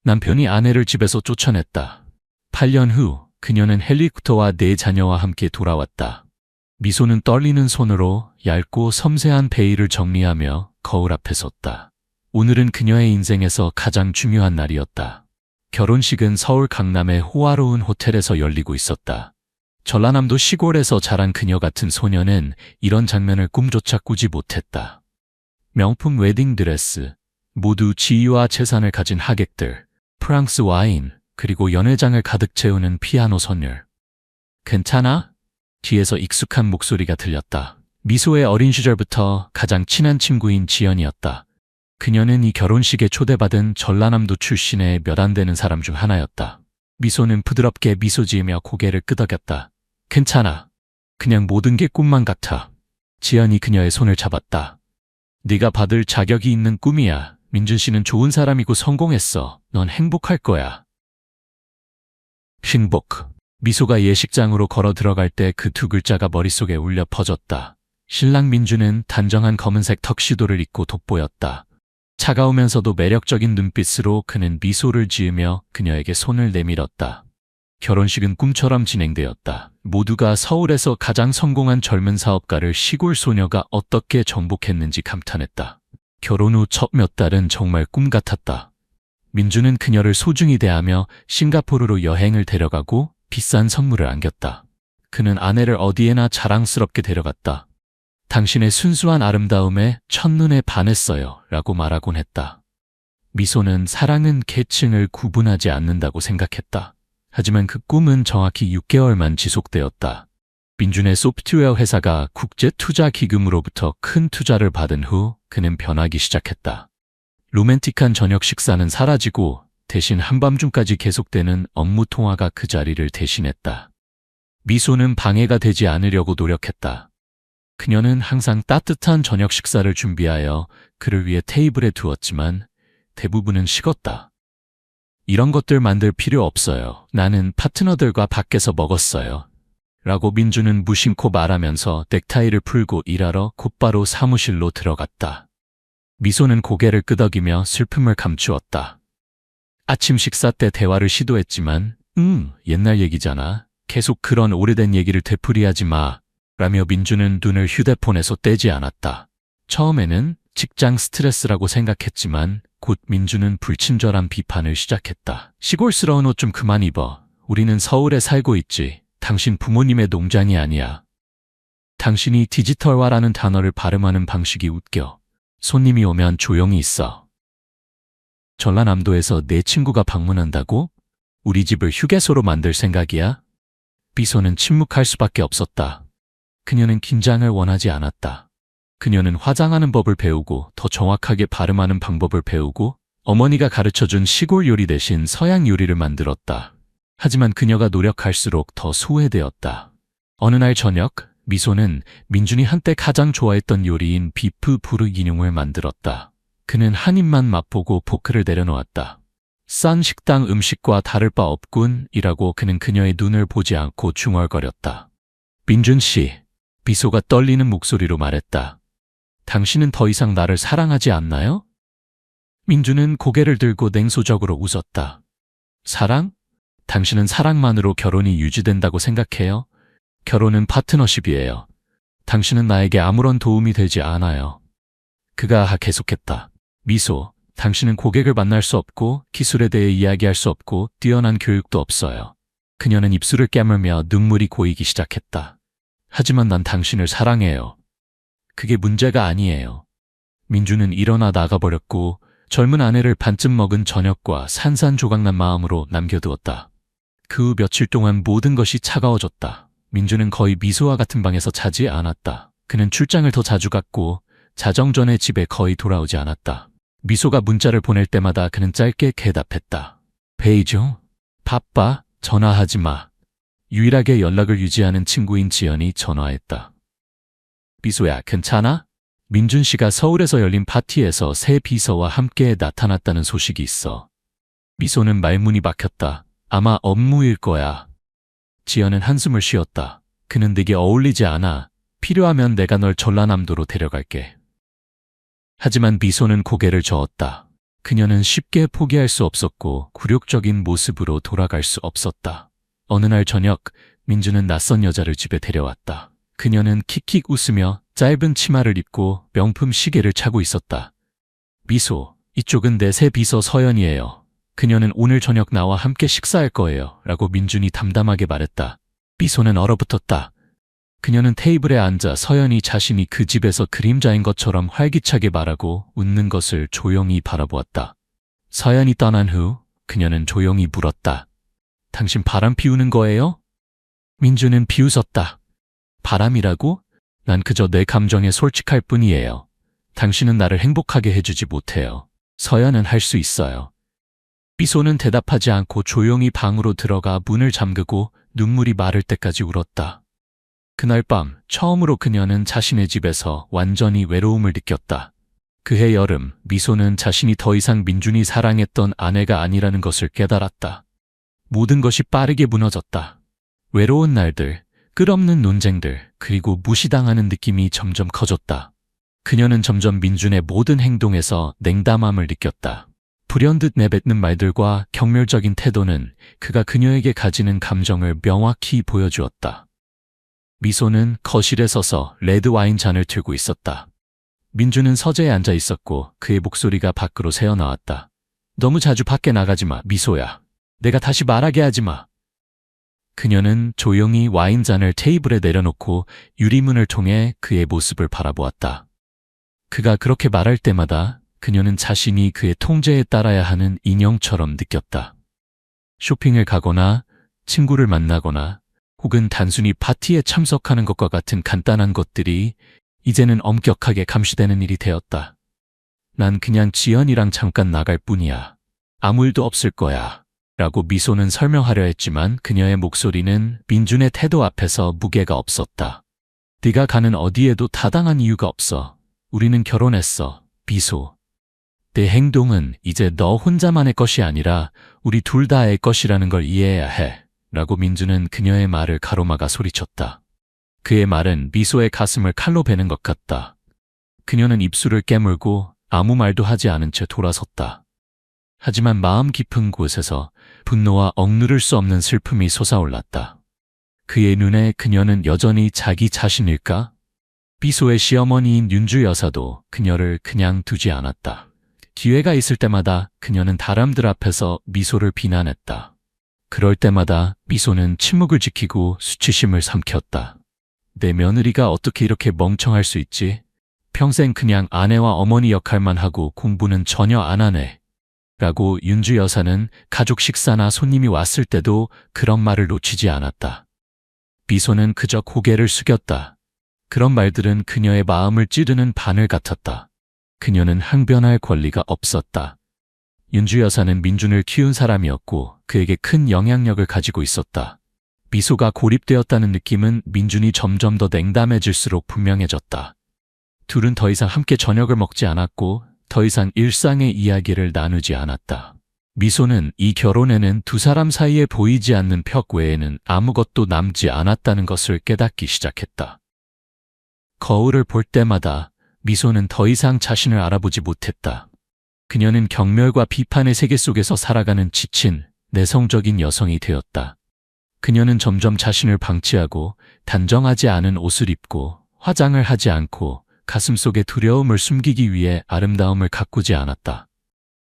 남편이 아내를 집에서 쫓아냈다. 8년 후 그녀는 헬리콥터와 4자녀와 함께 돌아왔다. 미소는 떨리는 손으로 얇고 섬세한 베일을 정리하며 거울 앞에 섰다. 오늘은 그녀의 인생에서 가장 중요한 날이었다. 결혼식은 서울 강남의 호화로운 호텔에서 열리고 있었다. 전라남도 시골에서 자란 그녀 같은 소녀는 이런 장면을 꿈조차 꾸지 못했다. 명품 웨딩드레스, 모두 지위와 재산을 가진 하객들, 프랑스 와인, 그리고 연회장을 가득 채우는 피아노 선율. 괜찮아? 뒤에서 익숙한 목소리가 들렸다. 미소의 어린 시절부터 가장 친한 친구인 지연이었다. 그녀는 이 결혼식에 초대받은 전라남도 출신의 몇 안 되는 사람 중 하나였다. 미소는 부드럽게 미소 지으며 고개를 끄덕였다. 괜찮아. 그냥 모든 게 꿈만 같아. 지연이 그녀의 손을 잡았다. 네가 받을 자격이 있는 꿈이야. 민준 씨는 좋은 사람이고 성공했어. 넌 행복할 거야. 행복. 미소가 예식장으로 걸어 들어갈 때 그 두 글자가 머릿속에 울려 퍼졌다. 신랑 민준은 단정한 검은색 턱시도를 입고 돋보였다. 차가우면서도 매력적인 눈빛으로 그는 미소를 지으며 그녀에게 손을 내밀었다. 결혼식은 꿈처럼 진행되었다. 모두가 서울에서 가장 성공한 젊은 사업가를 시골 소녀가 어떻게 정복했는지 감탄했다. 결혼 후 첫 몇 달은 정말 꿈 같았다. 민준은 그녀를 소중히 대하며 싱가포르로 여행을 데려가고 비싼 선물을 안겼다. 그는 아내를 어디에나 자랑스럽게 데려갔다. 당신의 순수한 아름다움에 첫눈에 반했어요 라고 말하곤 했다. 미소는 사랑은 계층을 구분하지 않는다고 생각했다. 하지만 그 꿈은 정확히 6개월만 지속되었다. 민준의 소프트웨어 회사가 국제투자기금으로부터 큰 투자를 받은 후 그는 변하기 시작했다. 로맨틱한 저녁 식사는 사라지고 대신 한밤중까지 계속되는 업무 통화가 그 자리를 대신했다. 미소는 방해가 되지 않으려고 노력했다. 그녀는 항상 따뜻한 저녁 식사를 준비하여 그를 위해 테이블에 두었지만 대부분은 식었다. 이런 것들 만들 필요 없어요. 나는 파트너들과 밖에서 먹었어요. 라고 민준은 무심코 말하면서 넥타이를 풀고 일하러 곧바로 사무실로 들어갔다. 미소는 고개를 끄덕이며 슬픔을 감추었다. 아침 식사 때 대화를 시도했지만 옛날 얘기잖아. 계속 그런 오래된 얘기를 되풀이하지 마. 라며 민준은 눈을 휴대폰에서 떼지 않았다. 처음에는 직장 스트레스라고 생각했지만 곧 민준은 불친절한 비판을 시작했다. 시골스러운 옷 좀 그만 입어. 우리는 서울에 살고 있지. 당신 부모님의 농장이 아니야. 당신이 디지털화라는 단어를 발음하는 방식이 웃겨. 손님이 오면 조용히 있어. 전라남도에서 내 친구가 방문한다고? 우리 집을 휴게소로 만들 생각이야? 미소는 침묵할 수밖에 없었다. 그녀는 긴장을 원하지 않았다. 그녀는 화장하는 법을 배우고 더 정확하게 발음하는 방법을 배우고 어머니가 가르쳐준 시골 요리 대신 서양 요리를 만들었다. 하지만 그녀가 노력할수록 더 소외되었다. 어느 날 저녁, 미소는 민준이 한때 가장 좋아했던 요리인 비프 부르기뇽을 만들었다. 그는 한 입만 맛보고 포크를 내려놓았다. 싼 식당 음식과 다를 바 없군이라고 그는 그녀의 눈을 보지 않고 중얼거렸다. 민준 씨, 미소가 떨리는 목소리로 말했다. 당신은 더 이상 나를 사랑하지 않나요? 민준은 고개를 들고 냉소적으로 웃었다. 사랑? 당신은 사랑만으로 결혼이 유지된다고 생각해요? 결혼은 파트너십이에요. 당신은 나에게 아무런 도움이 되지 않아요. 그가 계속했다. 미소, 당신은 고객을 만날 수 없고 기술에 대해 이야기할 수 없고 뛰어난 교육도 없어요. 그녀는 입술을 깨물며 눈물이 고이기 시작했다. 하지만 난 당신을 사랑해요. 그게 문제가 아니에요. 민주는 일어나 나가버렸고 젊은 아내를 반쯤 먹은 저녁과 산산조각난 마음으로 남겨두었다. 그 후 며칠 동안 모든 것이 차가워졌다. 민주는 거의 미소와 같은 방에서 자지 않았다. 그는 출장을 더 자주 갔고 자정 전에 집에 거의 돌아오지 않았다. 미소가 문자를 보낼 때마다 그는 짧게 대답했다. 베이죠? 바빠? 전화하지 마. 유일하게 연락을 유지하는 친구인 지연이 전화했다. 미소야, 괜찮아? 민준 씨가 서울에서 열린 파티에서 새 비서와 함께 나타났다는 소식이 있어. 미소는 말문이 막혔다. 아마 업무일 거야. 지연은 한숨을 쉬었다. 그는 내게 어울리지 않아. 필요하면 내가 널 전라남도로 데려갈게. 하지만 미소는 고개를 저었다. 그녀는 쉽게 포기할 수 없었고 굴욕적인 모습으로 돌아갈 수 없었다. 어느 날 저녁, 민주는 낯선 여자를 집에 데려왔다. 그녀는 킥킥 웃으며 짧은 치마를 입고 명품 시계를 차고 있었다. 미소, 이쪽은 내 새 비서 서연이에요. 그녀는 오늘 저녁 나와 함께 식사할 거예요. 라고 민준이 담담하게 말했다. 미소는 얼어붙었다. 그녀는 테이블에 앉아 서연이 자신이 그 집에서 그림자인 것처럼 활기차게 말하고 웃는 것을 조용히 바라보았다. 서연이 떠난 후 그녀는 조용히 물었다. 당신 바람 피우는 거예요? 민주는 비웃었다. 바람이라고? 난 그저 내 감정에 솔직할 뿐이에요. 당신은 나를 행복하게 해주지 못해요. 서연은 할 수 있어요. 미소는 대답하지 않고 조용히 방으로 들어가 문을 잠그고 눈물이 마를 때까지 울었다. 그날 밤 처음으로 그녀는 자신의 집에서 완전히 외로움을 느꼈다. 그해 여름 미소는 자신이 더 이상 민준이 사랑했던 아내가 아니라는 것을 깨달았다. 모든 것이 빠르게 무너졌다. 외로운 날들, 끝없는 논쟁들, 그리고 무시당하는 느낌이 점점 커졌다. 그녀는 점점 민준의 모든 행동에서 냉담함을 느꼈다. 불현듯 내뱉는 말들과 경멸적인 태도는 그가 그녀에게 가지는 감정을 명확히 보여주었다. 미소는 거실에 서서 레드 와인 잔을 들고 있었다. 민준은 서재에 앉아 있었고 그의 목소리가 밖으로 새어나왔다. 너무 자주 밖에 나가지 마, 미소야. 내가 다시 말하게 하지 마. 그녀는 조용히 와인잔을 테이블에 내려놓고 유리문을 통해 그의 모습을 바라보았다. 그가 그렇게 말할 때마다 그녀는 자신이 그의 통제에 따라야 하는 인형처럼 느꼈다. 쇼핑을 가거나 친구를 만나거나 혹은 단순히 파티에 참석하는 것과 같은 간단한 것들이 이제는 엄격하게 감시되는 일이 되었다. 난 그냥 지연이랑 잠깐 나갈 뿐이야. 아무 일도 없을 거야. 라고 미소는 설명하려 했지만 그녀의 목소리는 민준의 태도 앞에서 무게가 없었다. 네가 가는 어디에도 타당한 이유가 없어. 우리는 결혼했어, 미소. 내 행동은 이제 너 혼자만의 것이 아니라 우리 둘 다의 것이라는 걸 이해해야 해. 라고 민준은 그녀의 말을 가로막아 소리쳤다. 그의 말은 미소의 가슴을 칼로 베는 것 같다. 그녀는 입술을 깨물고 아무 말도 하지 않은 채 돌아섰다. 하지만 마음 깊은 곳에서 분노와 억누를 수 없는 슬픔이 솟아올랐다. 그의 눈에 그녀는 여전히 자기 자신일까? 미소의 시어머니인 윤주 여사도 그녀를 그냥 두지 않았다. 기회가 있을 때마다 그녀는 사람들 앞에서 미소를 비난했다. 그럴 때마다 미소는 침묵을 지키고 수치심을 삼켰다. 내 며느리가 어떻게 이렇게 멍청할 수 있지? 평생 그냥 아내와 어머니 역할만 하고 공부는 전혀 안 하네. 라고 윤주 여사는 가족 식사나 손님이 왔을 때도 그런 말을 놓치지 않았다. 미소는 그저 고개를 숙였다. 그런 말들은 그녀의 마음을 찌르는 바늘 같았다. 그녀는 항변할 권리가 없었다. 윤주 여사는 민준을 키운 사람이었고 그에게 큰 영향력을 가지고 있었다. 미소가 고립되었다는 느낌은 민준이 점점 더 냉담해질수록 분명해졌다. 둘은 더 이상 함께 저녁을 먹지 않았고 더 이상 일상의 이야기를 나누지 않았다. 미소는 이 결혼에는 두 사람 사이에 보이지 않는 벽 외에는 아무것도 남지 않았다는 것을 깨닫기 시작했다. 거울을 볼 때마다 미소는 더 이상 자신을 알아보지 못했다. 그녀는 경멸과 비판의 세계 속에서 살아가는 지친, 내성적인 여성이 되었다. 그녀는 점점 자신을 방치하고 단정하지 않은 옷을 입고 화장을 하지 않고 가슴속의 두려움을 숨기기 위해 아름다움을 가꾸지 않았다.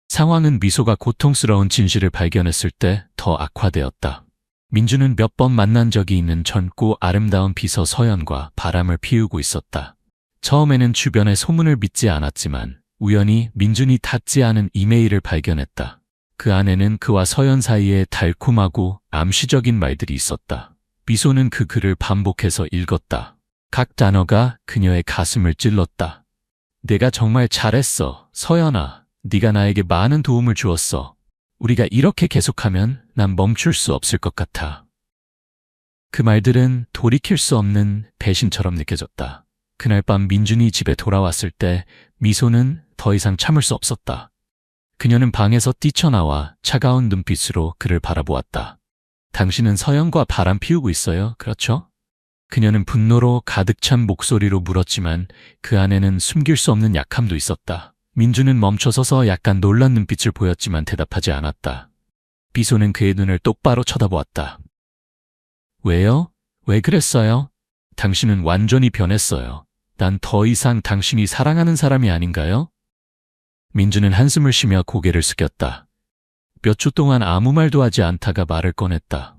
상황은 미소가 고통스러운 진실을 발견했을 때 더 악화되었다. 민주는 몇 번 만난 적이 있는 젊고 아름다운 비서 서연과 바람을 피우고 있었다. 처음에는 주변의 소문을 믿지 않았지만 우연히 민준이 닿지 않은 이메일을 발견했다. 그 안에는 그와 서연 사이에 달콤하고 암시적인 말들이 있었다. 미소는 그 글을 반복해서 읽었다. 각 단어가 그녀의 가슴을 찔렀다. 내가 정말 잘했어, 서연아. 네가 나에게 많은 도움을 주었어. 우리가 이렇게 계속하면 난 멈출 수 없을 것 같아. 그 말들은 돌이킬 수 없는 배신처럼 느껴졌다. 그날 밤 민준이 집에 돌아왔을 때 미소는 더 이상 참을 수 없었다. 그녀는 방에서 뛰쳐나와 차가운 눈빛으로 그를 바라보았다. 당신은 서연과 바람 피우고 있어요, 그렇죠? 그녀는 분노로 가득 찬 목소리로 물었지만 그 안에는 숨길 수 없는 약함도 있었다. 민주는 멈춰서서 약간 놀란 눈빛을 보였지만 대답하지 않았다. 미소는 그의 눈을 똑바로 쳐다보았다. 왜요? 왜 그랬어요? 당신은 완전히 변했어요. 난 더 이상 당신이 사랑하는 사람이 아닌가요? 민주는 한숨을 쉬며 고개를 숙였다. 몇 초 동안 아무 말도 하지 않다가 말을 꺼냈다.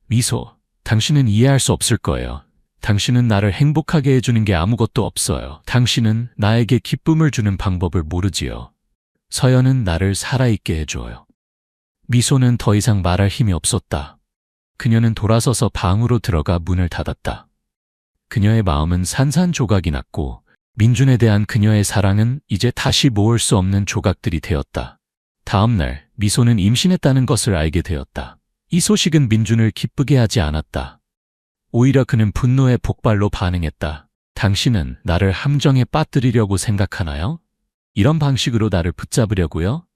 미소, 당신은 이해할 수 없을 거예요. 당신은 나를 행복하게 해주는 게 아무것도 없어요. 당신은 나에게 기쁨을 주는 방법을 모르지요. 서연은 나를 살아있게 해줘요. 미소는 더 이상 말할 힘이 없었다. 그녀는 돌아서서 방으로 들어가 문을 닫았다. 그녀의 마음은 산산조각이 났고 민준에 대한 그녀의 사랑은 이제 다시 모을 수 없는 조각들이 되었다. 다음 날 미소는 임신했다는 것을 알게 되었다. 이 소식은 민준을 기쁘게 하지 않았다. 오히려 그는 분노의 폭발로 반응했다. 당신은 나를 함정에 빠뜨리려고 생각하나요? 이런 방식으로 나를 붙잡으려고요?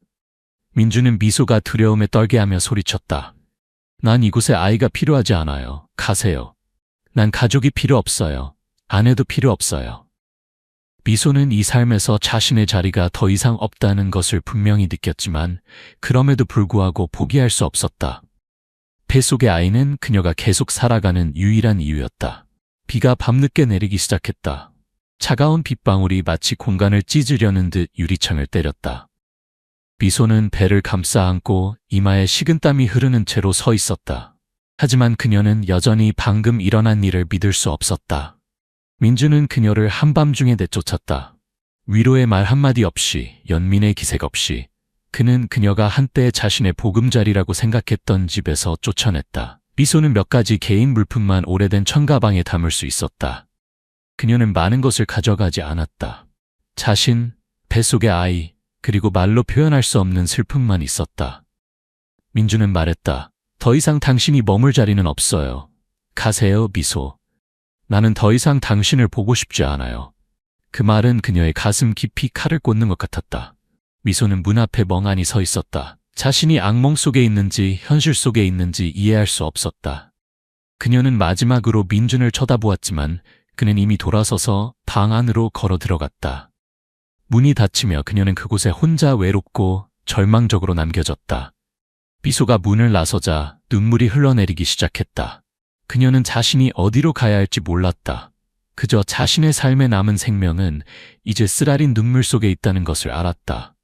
민준은 미소가 두려움에 떨게 하며 소리쳤다. 난 이곳에 아이가 필요하지 않아요. 가세요. 난 가족이 필요 없어요. 아내도 필요 없어요. 미소는 이 삶에서 자신의 자리가 더 이상 없다는 것을 분명히 느꼈지만 그럼에도 불구하고 포기할 수 없었다. 뱃속의 아이는 그녀가 계속 살아가는 유일한 이유였다. 비가 밤늦게 내리기 시작했다. 차가운 빗방울이 마치 공간을 찢으려는 듯 유리창을 때렸다. 미소는 배를 감싸 안고 이마에 식은땀이 흐르는 채로 서 있었다. 하지만 그녀는 여전히 방금 일어난 일을 믿을 수 없었다. 민주는 그녀를 한밤중에 내쫓았다. 위로의 말 한마디 없이, 연민의 기색 없이 그는 그녀가 한때 자신의 보금자리라고 생각했던 집에서 쫓아냈다. 미소는 몇 가지 개인 물품만 오래된 천가방에 담을 수 있었다. 그녀는 많은 것을 가져가지 않았다. 자신, 뱃속의 아이, 그리고 말로 표현할 수 없는 슬픔만 있었다. 민주는 말했다. 더 이상 당신이 머물 자리는 없어요. 가세요, 미소. 나는 더 이상 당신을 보고 싶지 않아요. 그 말은 그녀의 가슴 깊이 칼을 꽂는 것 같았다. 미소는 문 앞에 멍하니 서 있었다. 자신이 악몽 속에 있는지 현실 속에 있는지 이해할 수 없었다. 그녀는 마지막으로 민준을 쳐다보았지만 그는 이미 돌아서서 방 안으로 걸어 들어갔다. 문이 닫히며 그녀는 그곳에 혼자 외롭고 절망적으로 남겨졌다. 미소가 문을 나서자 눈물이 흘러내리기 시작했다. 그녀는 자신이 어디로 가야 할지 몰랐다. 그저 자신의 삶에 남은 생명은 이제 쓰라린 눈물 속에 있다는 것을 알았다.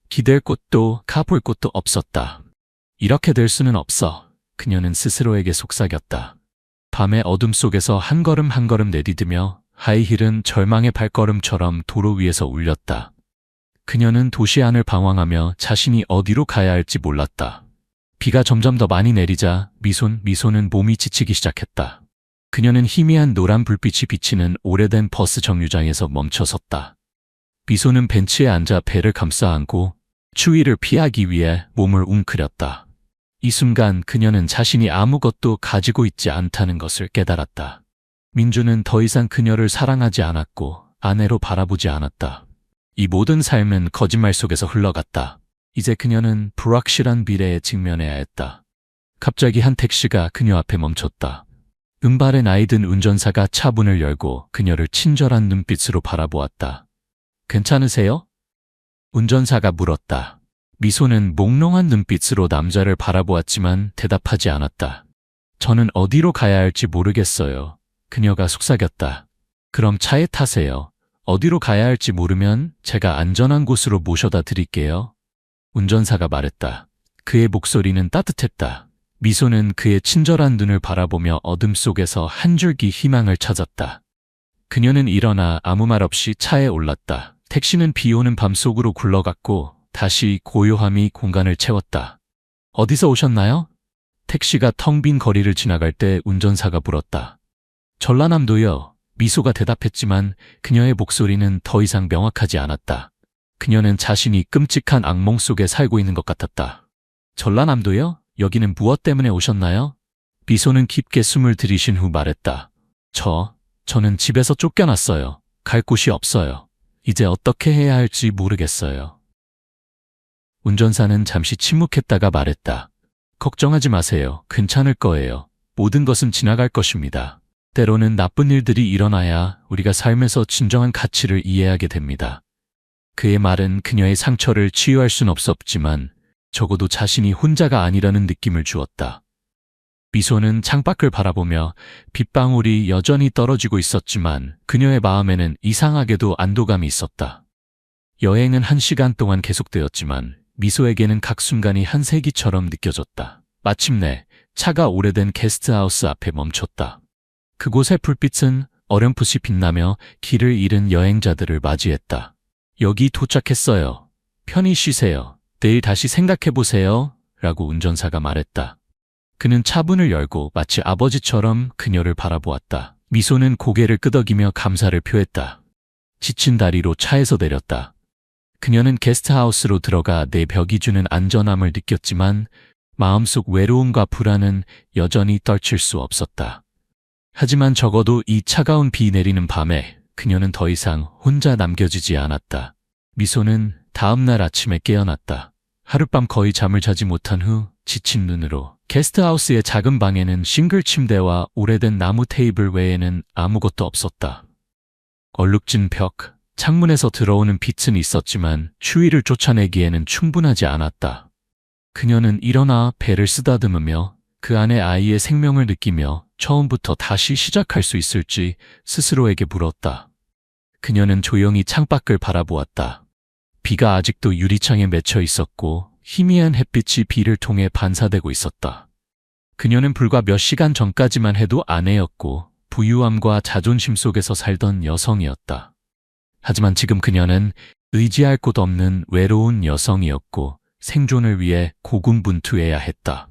기댈 곳도 가볼 곳도 없었다. 이렇게 될 수는 없어. 그녀는 스스로에게 속삭였다. 밤의 어둠 속에서 한 걸음 한 걸음 내디디며 하이힐은 절망의 발걸음처럼 도로 위에서 울렸다. 그녀는 도시 안을 방황하며 자신이 어디로 가야 할지 몰랐다. 비가 점점 더 많이 내리자 미소는 몸이 지치기 시작했다. 그녀는 희미한 노란 불빛이 비치는 오래된 버스 정류장에서 멈춰섰다. 미소는 벤치에 앉아 배를 감싸 안고 추위를 피하기 위해 몸을 웅크렸다. 이 순간 그녀는 자신이 아무것도 가지고 있지 않다는 것을 깨달았다. 민주는 더 이상 그녀를 사랑하지 않았고 아내로 바라보지 않았다. 이 모든 삶은 거짓말 속에서 흘러갔다. 이제 그녀는 불확실한 미래에 직면해야 했다. 갑자기 한 택시가 그녀 앞에 멈췄다. 은발의 나이든 운전사가 차 문을 열고 그녀를 친절한 눈빛으로 바라보았다. 괜찮으세요? 운전사가 물었다. 미소는 몽롱한 눈빛으로 남자를 바라보았지만 대답하지 않았다. 저는 어디로 가야 할지 모르겠어요. 그녀가 속삭였다. 그럼 차에 타세요. 어디로 가야 할지 모르면 제가 안전한 곳으로 모셔다 드릴게요. 운전사가 말했다. 그의 목소리는 따뜻했다. 미소는 그의 친절한 눈을 바라보며 어둠 속에서 한 줄기 희망을 찾았다. 그녀는 일어나 아무 말 없이 차에 올랐다. 택시는 비 오는 밤 속으로 굴러갔고 다시 고요함이 공간을 채웠다. 어디서 오셨나요? 택시가 텅 빈 거리를 지나갈 때 운전사가 물었다. 전라남도요. 미소가 대답했지만 그녀의 목소리는 더 이상 명확하지 않았다. 그녀는 자신이 끔찍한 악몽 속에 살고 있는 것 같았다. 전라남도요? 여기는 무엇 때문에 오셨나요? 미소는 깊게 숨을 들이신 후 말했다. 저는 집에서 쫓겨났어요. 갈 곳이 없어요. 이제 어떻게 해야 할지 모르겠어요. 운전사는 잠시 침묵했다가 말했다. 걱정하지 마세요. 괜찮을 거예요. 모든 것은 지나갈 것입니다. 때로는 나쁜 일들이 일어나야 우리가 삶에서 진정한 가치를 이해하게 됩니다. 그의 말은 그녀의 상처를 치유할 순 없었지만 적어도 자신이 혼자가 아니라는 느낌을 주었다. 미소는 창밖을 바라보며 빗방울이 여전히 떨어지고 있었지만 그녀의 마음에는 이상하게도 안도감이 있었다. 여행은 1시간 동안 계속되었지만 미소에게는 각 순간이 한 세기처럼 느껴졌다. 마침내 차가 오래된 게스트하우스 앞에 멈췄다. 그곳의 불빛은 어렴풋이 빛나며 길을 잃은 여행자들을 맞이했다. 여기 도착했어요. 편히 쉬세요. 내일 다시 생각해보세요. 라고 운전사가 말했다. 그는 차문을 열고 마치 아버지처럼 그녀를 바라보았다. 미소는 고개를 끄덕이며 감사를 표했다. 지친 다리로 차에서 내렸다. 그녀는 게스트하우스로 들어가 내 벽이 주는 안전함을 느꼈지만 마음속 외로움과 불안은 여전히 떨칠 수 없었다. 하지만 적어도 이 차가운 비 내리는 밤에 그녀는 더 이상 혼자 남겨지지 않았다. 미소는 다음 날 아침에 깨어났다. 하룻밤 거의 잠을 자지 못한 후 지친 눈으로 게스트하우스의 작은 방에는 싱글 침대와 오래된 나무 테이블 외에는 아무것도 없었다. 얼룩진 벽, 창문에서 들어오는 빛은 있었지만 추위를 쫓아내기에는 충분하지 않았다. 그녀는 일어나 배를 쓰다듬으며 그 안에 아이의 생명을 느끼며 처음부터 다시 시작할 수 있을지 스스로에게 물었다. 그녀는 조용히 창밖을 바라보았다. 비가 아직도 유리창에 맺혀 있었고 희미한 햇빛이 비를 통해 반사되고 있었다. 그녀는 불과 몇 시간 전까지만 해도 아내였고 부유함과 자존심 속에서 살던 여성이었다. 하지만 지금 그녀는 의지할 곳 없는 외로운 여성이었고 생존을 위해 고군분투해야 했다.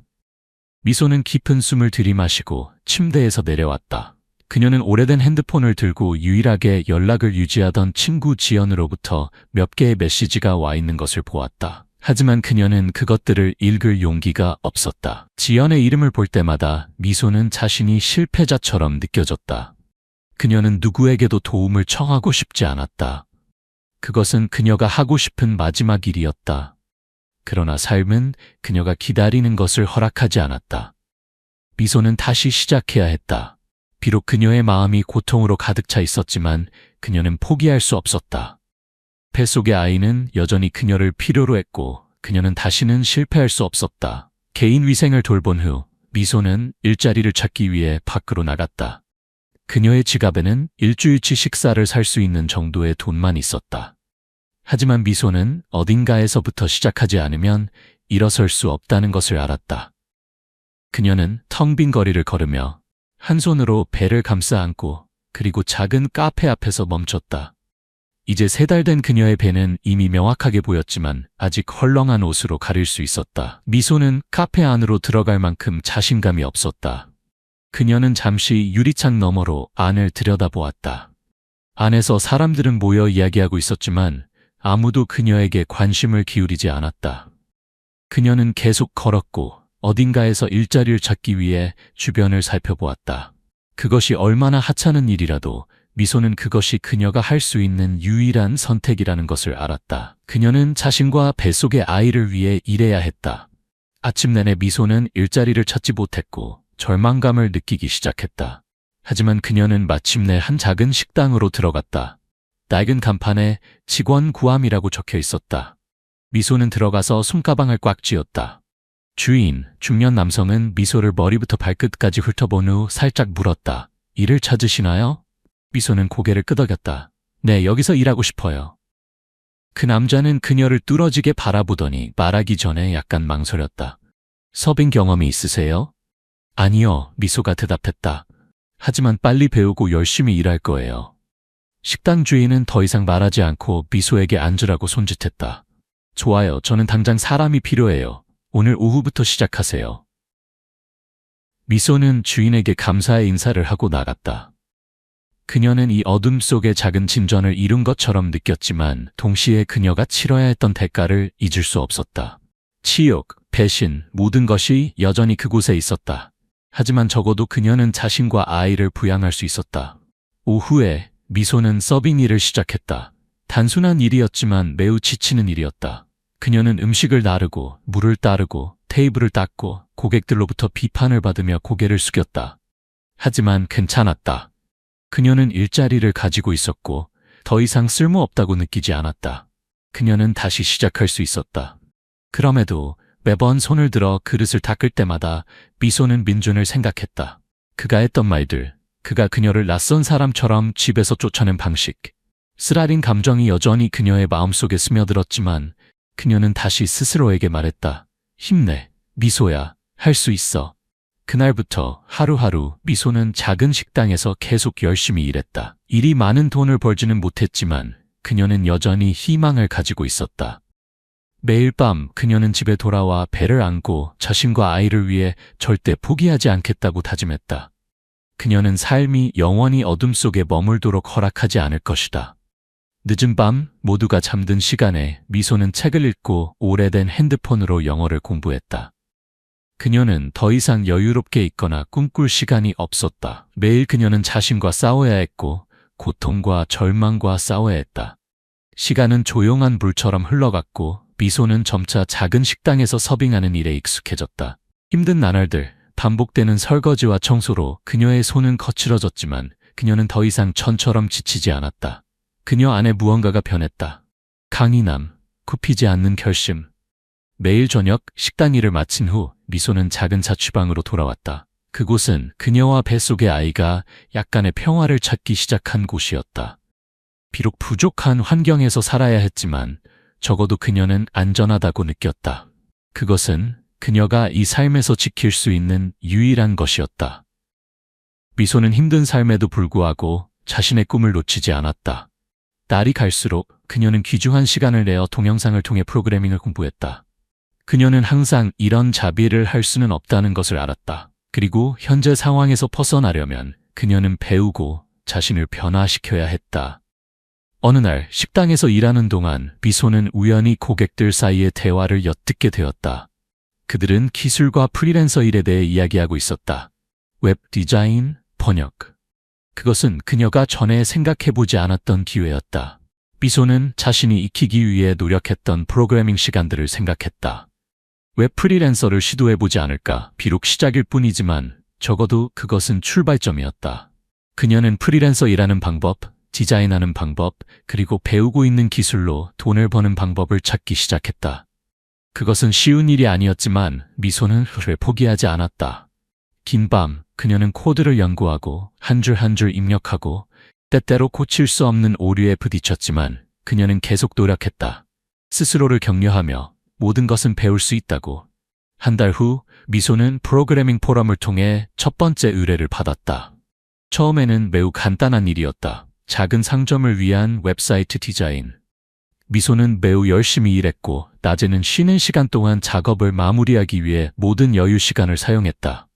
미소는 깊은 숨을 들이마시고 침대에서 내려왔다. 그녀는 오래된 핸드폰을 들고 유일하게 연락을 유지하던 친구 지연으로부터 몇 개의 메시지가 와 있는 것을 보았다. 하지만 그녀는 그것들을 읽을 용기가 없었다. 지연의 이름을 볼 때마다 미소는 자신이 실패자처럼 느껴졌다. 그녀는 누구에게도 도움을 청하고 싶지 않았다. 그것은 그녀가 하고 싶은 마지막 일이었다. 그러나 삶은 그녀가 기다리는 것을 허락하지 않았다. 미소는 다시 시작해야 했다. 비록 그녀의 마음이 고통으로 가득 차 있었지만 그녀는 포기할 수 없었다. 뱃속의 아이는 여전히 그녀를 필요로 했고 그녀는 다시는 실패할 수 없었다. 개인 위생을 돌본 후 미소는 일자리를 찾기 위해 밖으로 나갔다. 그녀의 지갑에는 일주일치 식사를 살 수 있는 정도의 돈만 있었다. 하지만 미소는 어딘가에서부터 시작하지 않으면 일어설 수 없다는 것을 알았다. 그녀는 텅 빈 거리를 걸으며 한 손으로 배를 감싸 안고 그리고 작은 카페 앞에서 멈췄다. 이제 3달 된 그녀의 배는 이미 명확하게 보였지만 아직 헐렁한 옷으로 가릴 수 있었다. 미소는 카페 안으로 들어갈 만큼 자신감이 없었다. 그녀는 잠시 유리창 너머로 안을 들여다보았다. 안에서 사람들은 모여 이야기하고 있었지만 아무도 그녀에게 관심을 기울이지 않았다. 그녀는 계속 걸었고 어딘가에서 일자리를 찾기 위해 주변을 살펴보았다. 그것이 얼마나 하찮은 일이라도 미소는 그것이 그녀가 할 수 있는 유일한 선택이라는 것을 알았다. 그녀는 자신과 뱃속의 아이를 위해 일해야 했다. 아침 내내 미소는 일자리를 찾지 못했고 절망감을 느끼기 시작했다. 하지만 그녀는 마침내 한 작은 식당으로 들어갔다. 낡은 간판에 직원 구함이라고 적혀 있었다. 미소는 들어가서 손가방을 꽉 쥐었다. 주인, 중년 남성은 미소를 머리부터 발끝까지 훑어본 후 살짝 물었다. 일을 찾으시나요? 미소는 고개를 끄덕였다. 네, 여기서 일하고 싶어요. 그 남자는 그녀를 뚫어지게 바라보더니 말하기 전에 약간 망설였다. 서빙 경험이 있으세요? 아니요, 미소가 대답했다. 하지만 빨리 배우고 열심히 일할 거예요. 식당 주인은 더 이상 말하지 않고 미소에게 앉으라고 손짓했다. 좋아요, 저는 당장 사람이 필요해요. 오늘 오후부터 시작하세요. 미소는 주인에게 감사의 인사를 하고 나갔다. 그녀는 이 어둠 속에 작은 진전을 이룬 것처럼 느꼈지만 동시에 그녀가 치러야 했던 대가를 잊을 수 없었다. 치욕, 배신, 모든 것이 여전히 그곳에 있었다. 하지만 적어도 그녀는 자신과 아이를 부양할 수 있었다. 오후에 미소는 서빙 일을 시작했다. 단순한 일이었지만 매우 지치는 일이었다. 그녀는 음식을 나르고 물을 따르고 테이블을 닦고 고객들로부터 비판을 받으며 고개를 숙였다. 하지만 괜찮았다. 그녀는 일자리를 가지고 있었고 더 이상 쓸모없다고 느끼지 않았다. 그녀는 다시 시작할 수 있었다. 그럼에도 매번 손을 들어 그릇을 닦을 때마다 미소는 민준을 생각했다. 그가 했던 말들, 그가 그녀를 낯선 사람처럼 집에서 쫓아낸 방식. 쓰라린 감정이 여전히 그녀의 마음속에 스며들었지만 그녀는 다시 스스로에게 말했다. 힘내, 미소야, 할 수 있어. 그날부터 하루하루 미소는 작은 식당에서 계속 열심히 일했다. 일이 많은 돈을 벌지는 못했지만 그녀는 여전히 희망을 가지고 있었다. 매일 밤 그녀는 집에 돌아와 배를 안고 자신과 아이를 위해 절대 포기하지 않겠다고 다짐했다. 그녀는 삶이 영원히 어둠 속에 머물도록 허락하지 않을 것이다. 늦은 밤 모두가 잠든 시간에 미소는 책을 읽고 오래된 핸드폰으로 영어를 공부했다. 그녀는 더 이상 여유롭게 있거나 꿈꿀 시간이 없었다. 매일 그녀는 자신과 싸워야 했고 고통과 절망과 싸워야 했다. 시간은 조용한 물처럼 흘러갔고 미소는 점차 작은 식당에서 서빙하는 일에 익숙해졌다. 힘든 나날들, 반복되는 설거지와 청소로 그녀의 손은 거칠어졌지만 그녀는 더 이상 전처럼 지치지 않았다. 그녀 안에 무언가가 변했다. 강인함, 굽히지 않는 결심. 매일 저녁 식당 일을 마친 후 미소는 작은 자취방으로 돌아왔다. 그곳은 그녀와 뱃속의 아이가 약간의 평화를 찾기 시작한 곳이었다. 비록 부족한 환경에서 살아야 했지만 적어도 그녀는 안전하다고 느꼈다. 그것은 그녀가 이 삶에서 지킬 수 있는 유일한 것이었다. 미소는 힘든 삶에도 불구하고 자신의 꿈을 놓치지 않았다. 날이 갈수록 그녀는 귀중한 시간을 내어 동영상을 통해 프로그래밍을 공부했다. 그녀는 항상 이런 자비를 할 수는 없다는 것을 알았다. 그리고 현재 상황에서 벗어나려면 그녀는 배우고 자신을 변화시켜야 했다. 어느 날 식당에서 일하는 동안 미소는 우연히 고객들 사이의 대화를 엿듣게 되었다. 그들은 기술과 프리랜서 일에 대해 이야기하고 있었다. 웹 디자인, 번역. 그것은 그녀가 전에 생각해보지 않았던 기회였다. 미소는 자신이 익히기 위해 노력했던 프로그래밍 시간들을 생각했다. 웹 프리랜서를 시도해보지 않을까? 비록 시작일 뿐이지만 적어도 그것은 출발점이었다. 그녀는 프리랜서 일하는 방법, 디자인하는 방법, 그리고 배우고 있는 기술로 돈을 버는 방법을 찾기 시작했다. 그것은 쉬운 일이 아니었지만 미소는 그를 포기하지 않았다. 긴 밤, 그녀는 코드를 연구하고 한 줄 한 줄 입력하고 때때로 고칠 수 없는 오류에 부딪혔지만 그녀는 계속 노력했다. 스스로를 격려하며 모든 것은 배울 수 있다고. 한 달 후 미소는 프로그래밍 포럼을 통해 첫 번째 의뢰를 받았다. 처음에는 매우 간단한 일이었다. 작은 상점을 위한 웹사이트 디자인. 미소는 매우 열심히 일했고 낮에는 쉬는 시간 동안 작업을 마무리하기 위해 모든 여유 시간을 사용했다.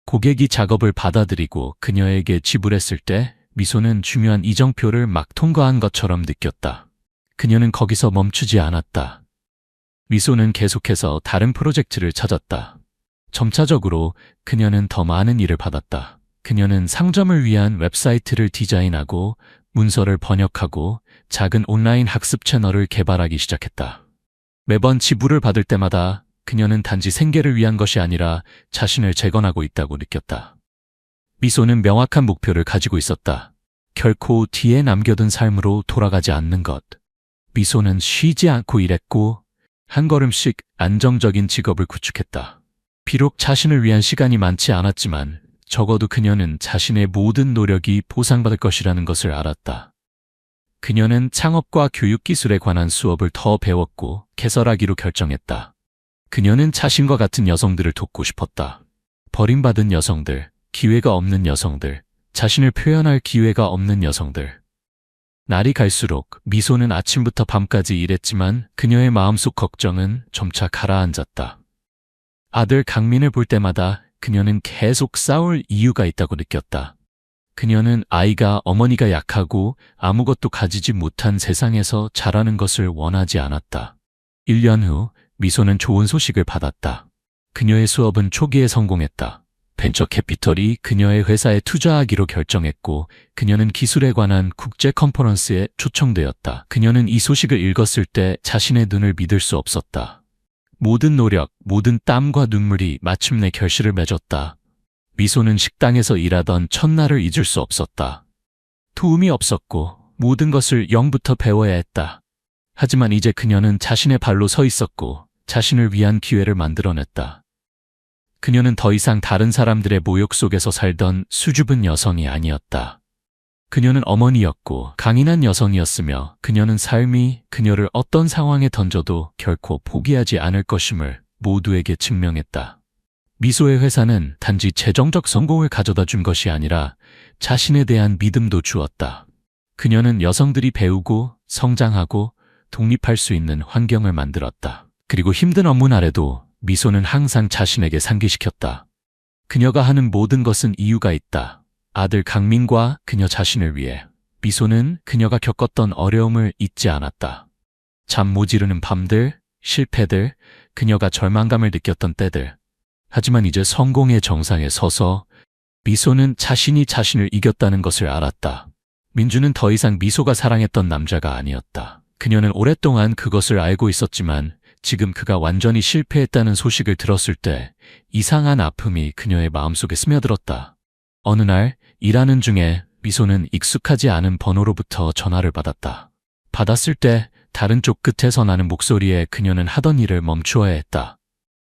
고객이 작업을 받아들이고 그녀에게 지불했을 때 미소는 중요한 이정표를 막 통과한 것처럼 느꼈다. 그녀는 거기서 멈추지 않았다. 미소는 계속해서 다른 프로젝트를 찾았다. 점차적으로 그녀는 더 많은 일을 받았다. 그녀는 상점을 위한 웹사이트를 디자인하고 문서를 번역하고 작은 온라인 학습 채널을 개발하기 시작했다. 매번 지불을 받을 때마다 그녀는 단지 생계를 위한 것이 아니라 자신을 재건하고 있다고 느꼈다. 미소는 명확한 목표를 가지고 있었다. 결코 뒤에 남겨둔 삶으로 돌아가지 않는 것. 미소는 쉬지 않고 일했고 한 걸음씩 안정적인 직업을 구축했다. 비록 자신을 위한 시간이 많지 않았지만 적어도 그녀는 자신의 모든 노력이 보상받을 것이라는 것을 알았다. 그녀는 창업과 교육 기술에 관한 수업을 더 배웠고 개설하기로 결정했다. 그녀는 자신과 같은 여성들을 돕고 싶었다. 버림받은 여성들, 기회가 없는 여성들, 자신을 표현할 기회가 없는 여성들. 날이 갈수록 미소는 아침부터 밤까지 일했지만 그녀의 마음속 걱정은 점차 가라앉았다. 아들 강민을 볼 때마다 그녀는 계속 싸울 이유가 있다고 느꼈다. 그녀는 아이가 어머니가 약하고 아무것도 가지지 못한 세상에서 자라는 것을 원하지 않았다. 1년 후 미소는 좋은 소식을 받았다. 그녀의 수업은 초기에 성공했다. 벤처 캐피털이 그녀의 회사에 투자하기로 결정했고 그녀는 기술에 관한 국제 컨퍼런스에 초청되었다. 그녀는 이 소식을 읽었을 때 자신의 눈을 믿을 수 없었다. 모든 노력, 모든 땀과 눈물이 마침내 결실을 맺었다. 미소는 식당에서 일하던 첫날을 잊을 수 없었다. 도움이 없었고 모든 것을 0부터 배워야 했다. 하지만 이제 그녀는 자신의 발로 서 있었고 자신을 위한 기회를 만들어냈다. 그녀는 더 이상 다른 사람들의 모욕 속에서 살던 수줍은 여성이 아니었다. 그녀는 어머니였고 강인한 여성이었으며 그녀는 삶이 그녀를 어떤 상황에 던져도 결코 포기하지 않을 것임을 모두에게 증명했다. 미소의 회사는 단지 재정적 성공을 가져다 준 것이 아니라 자신에 대한 믿음도 주었다. 그녀는 여성들이 배우고 성장하고 독립할 수 있는 환경을 만들었다. 그리고 힘든 업무 날에도 미소는 항상 자신에게 상기시켰다. 그녀가 하는 모든 것은 이유가 있다. 아들 강민과 그녀 자신을 위해. 미소는 그녀가 겪었던 어려움을 잊지 않았다. 잠 모지르는 밤들, 실패들, 그녀가 절망감을 느꼈던 때들. 하지만 이제 성공의 정상에 서서 미소는 자신이 자신을 이겼다는 것을 알았다. 민주는 더 이상 미소가 사랑했던 남자가 아니었다. 그녀는 오랫동안 그것을 알고 있었지만 지금 그가 완전히 실패했다는 소식을 들었을 때 이상한 아픔이 그녀의 마음속에 스며들었다. 어느 날 일하는 중에 미소는 익숙하지 않은 번호로부터 전화를 받았다. 받았을 때 다른 쪽 끝에서 나는 목소리에 그녀는 하던 일을 멈추어야 했다.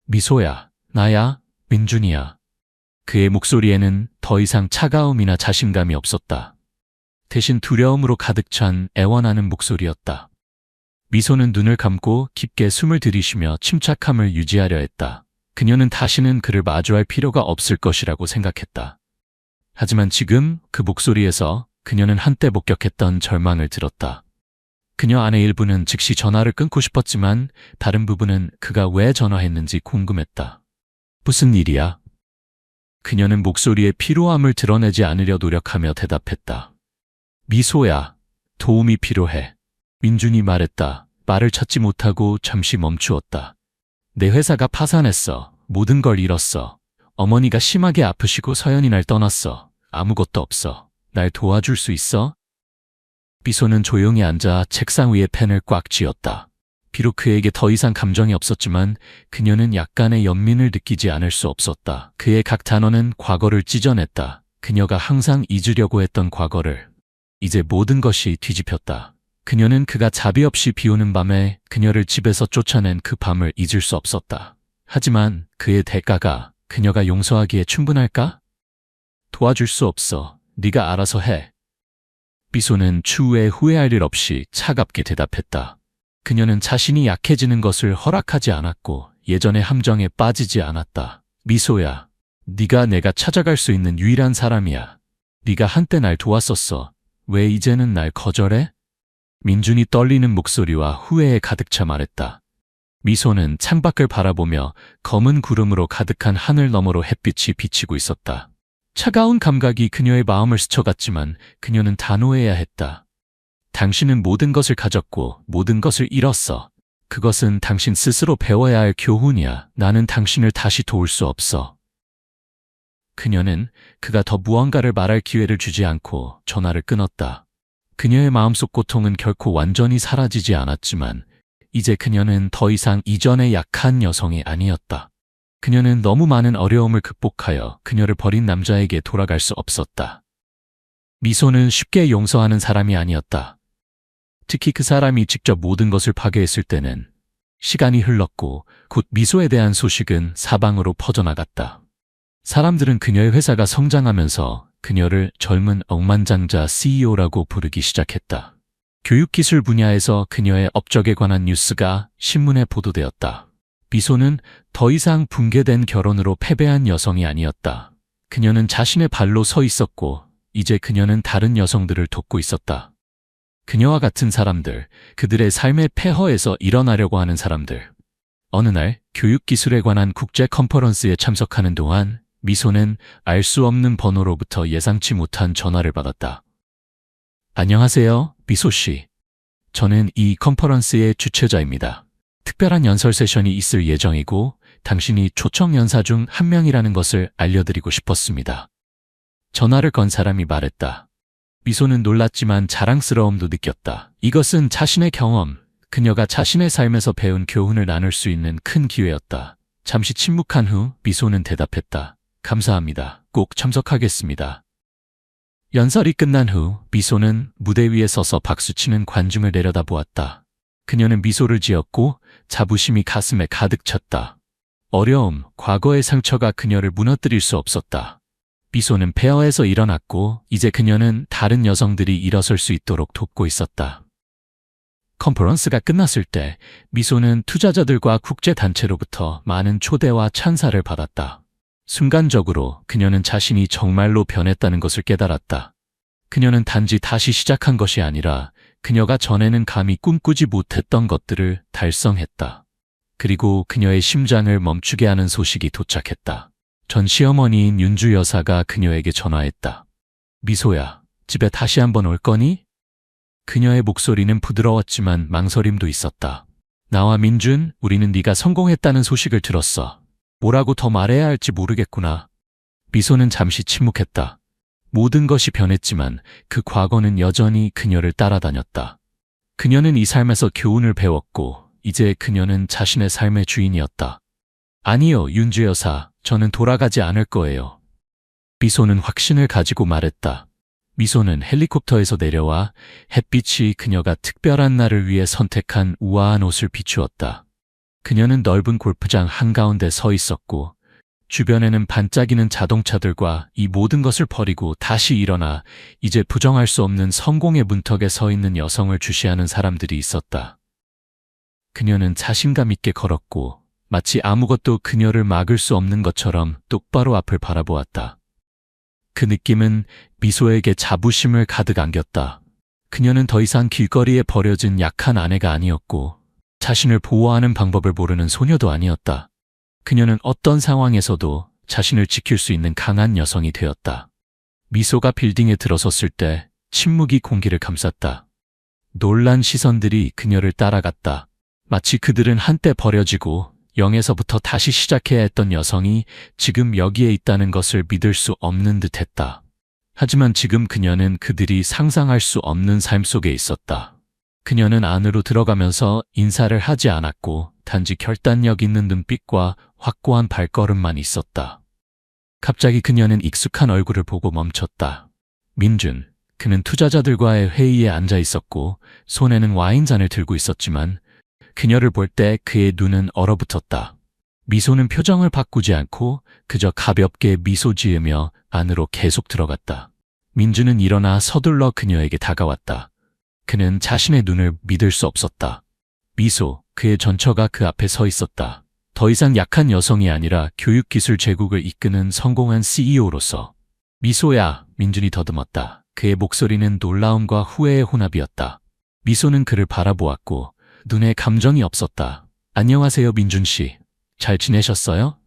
미소야, 나야, 민준이야. 그의 목소리에는 더 이상 차가움이나 자신감이 없었다. 대신 두려움으로 가득 찬 애원하는 목소리였다. 미소는 눈을 감고 깊게 숨을 들이쉬며 침착함을 유지하려 했다. 그녀는 다시는 그를 마주할 필요가 없을 것이라고 생각했다. 하지만 지금 그 목소리에서 그녀는 한때 목격했던 절망을 들었다. 그녀 안의 일부는 즉시 전화를 끊고 싶었지만 다른 부분은 그가 왜 전화했는지 궁금했다. 무슨 일이야? 그녀는 목소리의 피로함을 드러내지 않으려 노력하며 대답했다. 미소야, 도움이 필요해. 민준이 말했다. 말을 찾지 못하고 잠시 멈추었다. 내 회사가 파산했어. 모든 걸 잃었어. 어머니가 심하게 아프시고 서연이 날 떠났어. 아무것도 없어. 날 도와줄 수 있어? 미소는 조용히 앉아 책상 위에 펜을 꽉 쥐었다. 비록 그에게 더 이상 감정이 없었지만 그녀는 약간의 연민을 느끼지 않을 수 없었다. 그의 각 단어는 과거를 찢어냈다. 그녀가 항상 잊으려고 했던 과거를. 이제 모든 것이 뒤집혔다. 그녀는 그가 자비 없이 비오는 밤에 그녀를 집에서 쫓아낸 그 밤을 잊을 수 없었다. 하지만 그의 대가가 그녀가 용서하기에 충분할까? 도와줄 수 없어. 네가 알아서 해. 미소는 추후에 후회할 일 없이 차갑게 대답했다. 그녀는 자신이 약해지는 것을 허락하지 않았고 예전의 함정에 빠지지 않았다. 미소야, 네가 내가 찾아갈 수 있는 유일한 사람이야. 네가 한때 날 도왔었어. 왜 이제는 날 거절해? 민준이 떨리는 목소리와 후회에 가득 차 말했다. 미소는 창밖을 바라보며 검은 구름으로 가득한 하늘 너머로 햇빛이 비치고 있었다. 차가운 감각이 그녀의 마음을 스쳐갔지만 그녀는 단호해야 했다. 당신은 모든 것을 가졌고 모든 것을 잃었어. 그것은 당신 스스로 배워야 할 교훈이야. 나는 당신을 다시 도울 수 없어. 그녀는 그가 더 무언가를 말할 기회를 주지 않고 전화를 끊었다. 그녀의 마음속 고통은 결코 완전히 사라지지 않았지만 이제 그녀는 더 이상 이전의 약한 여성이 아니었다. 그녀는 너무 많은 어려움을 극복하여 그녀를 버린 남자에게 돌아갈 수 없었다. 미소는 쉽게 용서하는 사람이 아니었다. 특히 그 사람이 직접 모든 것을 파괴했을 때는. 시간이 흘렀고 곧 미소에 대한 소식은 사방으로 퍼져나갔다. 사람들은 그녀의 회사가 성장하면서 그녀를 젊은 억만장자 CEO라고 부르기 시작했다. 교육기술 분야에서 그녀의 업적에 관한 뉴스가 신문에 보도되었다. 미소는 더 이상 붕괴된 결혼으로 패배한 여성이 아니었다. 그녀는 자신의 발로 서 있었고 이제 그녀는 다른 여성들을 돕고 있었다. 그녀와 같은 사람들, 그들의 삶의 폐허에서 일어나려고 하는 사람들. 어느 날 교육기술에 관한 국제 컨퍼런스에 참석하는 동안 미소는 알 수 없는 번호로부터 예상치 못한 전화를 받았다. 안녕하세요, 미소 씨. 저는 이 컨퍼런스의 주최자입니다. 특별한 연설 세션이 있을 예정이고 당신이 초청 연사 중 한 명이라는 것을 알려드리고 싶었습니다. 전화를 건 사람이 말했다. 미소는 놀랐지만 자랑스러움도 느꼈다. 이것은 자신의 경험, 그녀가 자신의 삶에서 배운 교훈을 나눌 수 있는 큰 기회였다. 잠시 침묵한 후 미소는 대답했다. 감사합니다. 꼭 참석하겠습니다. 연설이 끝난 후 미소는 무대 위에 서서 박수치는 관중을 내려다보았다. 그녀는 미소를 지었고 자부심이 가슴에 가득 찼다. 어려움, 과거의 상처가 그녀를 무너뜨릴 수 없었다. 미소는 폐허에서 일어났고 이제 그녀는 다른 여성들이 일어설 수 있도록 돕고 있었다. 컨퍼런스가 끝났을 때 미소는 투자자들과 국제단체로부터 많은 초대와 찬사를 받았다. 순간적으로 그녀는 자신이 정말로 변했다는 것을 깨달았다. 그녀는 단지 다시 시작한 것이 아니라 그녀가 전에는 감히 꿈꾸지 못했던 것들을 달성했다. 그리고 그녀의 심장을 멈추게 하는 소식이 도착했다. 전 시어머니인 윤주 여사가 그녀에게 전화했다. 미소야, 집에 다시 한번 올 거니? 그녀의 목소리는 부드러웠지만 망설임도 있었다. 나와 민준, 우리는 네가 성공했다는 소식을 들었어. 뭐라고 더 말해야 할지 모르겠구나. 미소는 잠시 침묵했다. 모든 것이 변했지만 그 과거는 여전히 그녀를 따라다녔다. 그녀는 이 삶에서 교훈을 배웠고 이제 그녀는 자신의 삶의 주인이었다. 아니요, 윤주 여사, 저는 돌아가지 않을 거예요. 미소는 확신을 가지고 말했다. 미소는 헬리콥터에서 내려와 햇빛이 그녀가 특별한 날을 위해 선택한 우아한 옷을 비추었다. 그녀는 넓은 골프장 한가운데 서 있었고 주변에는 반짝이는 자동차들과 이 모든 것을 버리고 다시 일어나 이제 부정할 수 없는 성공의 문턱에 서 있는 여성을 주시하는 사람들이 있었다. 그녀는 자신감 있게 걸었고 마치 아무것도 그녀를 막을 수 없는 것처럼 똑바로 앞을 바라보았다. 그 느낌은 미소에게 자부심을 가득 안겼다. 그녀는 더 이상 길거리에 버려진 약한 아내가 아니었고 자신을 보호하는 방법을 모르는 소녀도 아니었다. 그녀는 어떤 상황에서도 자신을 지킬 수 있는 강한 여성이 되었다. 미소가 빌딩에 들어섰을 때 침묵이 공기를 감쌌다. 놀란 시선들이 그녀를 따라갔다. 마치 그들은 한때 버려지고 0에서부터 다시 시작해야 했던 여성이 지금 여기에 있다는 것을 믿을 수 없는 듯했다. 하지만 지금 그녀는 그들이 상상할 수 없는 삶 속에 있었다. 그녀는 안으로 들어가면서 인사를 하지 않았고 단지 결단력 있는 눈빛과 확고한 발걸음만 있었다. 갑자기 그녀는 익숙한 얼굴을 보고 멈췄다. 민준, 그는 투자자들과의 회의에 앉아 있었고 손에는 와인잔을 들고 있었지만 그녀를 볼 때 그의 눈은 얼어붙었다. 미소는 표정을 바꾸지 않고 그저 가볍게 미소 지으며 안으로 계속 들어갔다. 민준은 일어나 서둘러 그녀에게 다가왔다. 그는 자신의 눈을 믿을 수 없었다. 미소, 그의 전처가 그 앞에 서 있었다. 더 이상 약한 여성이 아니라 교육기술 제국을 이끄는 성공한 CEO로서. 미소야, 민준이 더듬었다. 그의 목소리는 놀라움과 후회의 혼합이었다. 미소는 그를 바라보았고 눈에 감정이 없었다. 안녕하세요, 민준 씨. 잘 지내셨어요?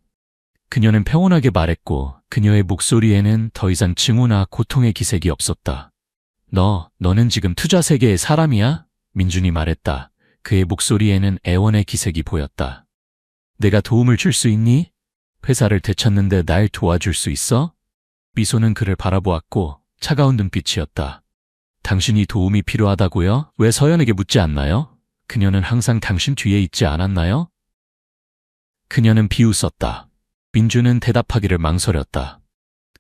그녀는 평온하게 말했고 그녀의 목소리에는 더 이상 증오나 고통의 기색이 없었다. 너는 지금 투자 세계의 사람이야? 민준이 말했다. 그의 목소리에는 애원의 기색이 보였다. 내가 도움을 줄 수 있니? 회사를 되찾는데 날 도와줄 수 있어? 미소는 그를 바라보았고 차가운 눈빛이었다. 당신이 도움이 필요하다고요? 왜 서연에게 묻지 않나요? 그녀는 항상 당신 뒤에 있지 않았나요? 그녀는 비웃었다. 민준은 대답하기를 망설였다.